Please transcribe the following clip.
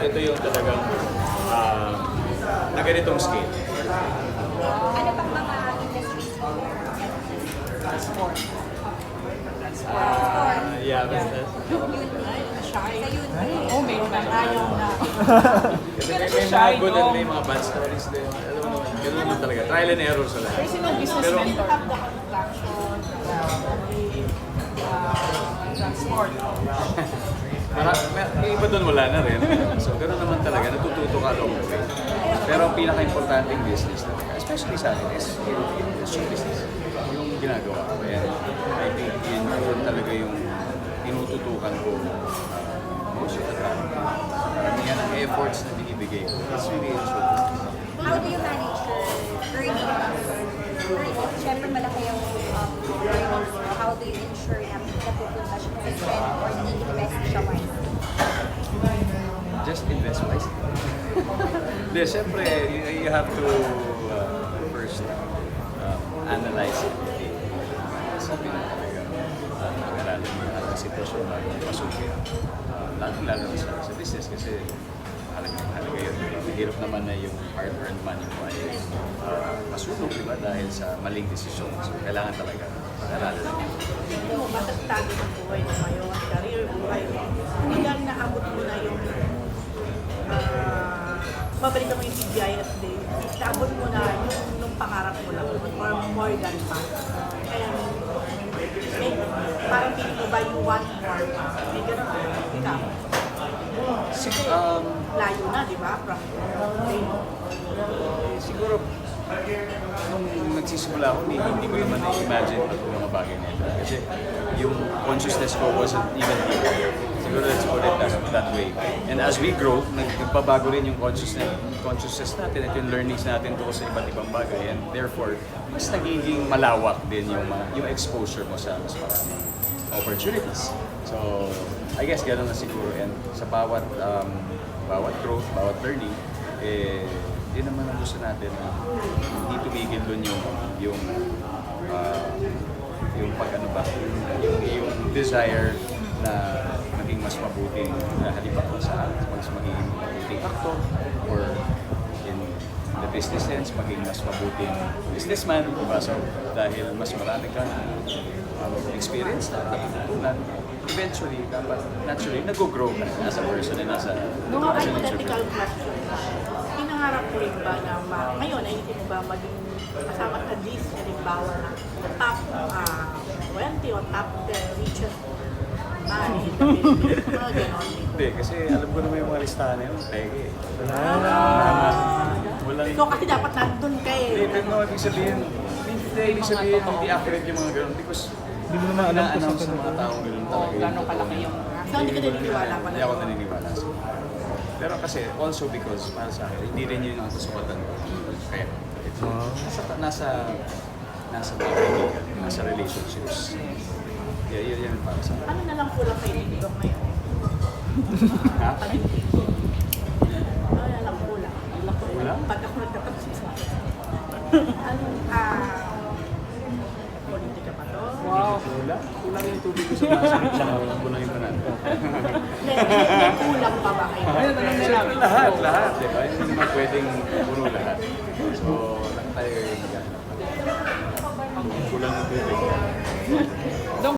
ito yung talagang na ganitong scale. Ano pang mga industries mo? Transport. Yeah, basta. Sa yun. Oh, may ayaw na. Kasi Pero may siya mga shy, good no? and may mga bad stories din. Alam mo naman, ganun naman talaga. Trial and error sa lahat. Personal business Pero- mentor. Have the construction, transport. Yung iba doon wala na rin. So, gano'n naman talaga. Natututo ka along the way. Pero ang pinaka-importanting business talaga, especially sa akin, is yung show business. Yung ginagawa ko. And I think yun talaga yung tinututukan ko most of the time. Karamihan ang efforts na binibigay ko. It's really in show business. How do you manage your earnings? Siyempre malaki yung earnings mo. How do you ensure na napupunta siya sa spend or ni-invest siya wisely? Just invest wisely. Hindi, siyempre, you have to first analyze it. Sabi na talaga, mag-aralin mo lahat ng sitwasyon bago pasukin. Lalo na sa business kasi halaga yun. Mahirap naman na yung hard-earned money mo ay masunog, di ba? Dahil sa maling desisyon. So, kailangan talaga mag-aralin. Hindi mo ba tago ng buhay mo ngayon, career buhay mo, hindi lang naabot mo na yung babalik mo yung TGIF day, naabot mo na yung nung pangarap mo lang or more than pa. Kaya parang feeling mo ba you want more pa? May ganun ka. Ikaw. Layo na, di ba? From Siguro, nung nagsisimula ako, hindi ko naman na-imagine pa itong mga bagay na ito. Kasi yung consciousness ko wasn't even here. Siguro let's put it that way. And as we grow, nagbabago rin yung consciousness natin at yung learnings natin tungkol sa iba't ibang bagay. And therefore, mas nagiging malawak din yung exposure mo sa mas maraming opportunities. So, I guess gano'n na siguro. And sa bawat growth, bawat learning, hindi naman ang gusto natin na hindi tumigil doon yung yung desire na maging mas mabuting halimbawa sa mas maging mabuting actor or in the business sense, maging mas mabuting businessman, diba? So, dahil mas marami kang experience na natutunan, eventually, dapat naturally, nag-grow ka as a person and as an hypothetical question. Pinangarap mo rin ba na ngayon, naisip mo ba maging kasama at least halimbawa na top 20 o top 10 richest man in the Philippines? Mga ganon. Hindi, kasi alam ko naman yung mga listahan na yun, peke. Walang... So kasi dapat nandun ka Hindi, eh. pero ibig sabihin, hindi accurate yung mga ganun because Hindi mo naman alam kung na-announce saan sa mga taong ganun talaga yun. Gano'ng kalaki yung... So hindi ka naniniwala pa Hindi ako naniniwala sa pero kasi also because para sa akin, hindi rin yun ang kasukatan ko. Kaya, nasa mga kaibigan, nasa relationships. Yun yung para sa akin. Ano na lang kulang kay Lindong ngayon? Ha? Ano na lang kulang? Kulang? Pag ako nagtatapos sa anong politika pa to? Wow. Kulang yung tubig ko sa baso. Kulang yung banana. May kulang pa ba kayo? Siyempre lahat, di ba? Hindi naman pwedeng puno lahat. So, lang tayo yung maghanap. Kulang ng tubig.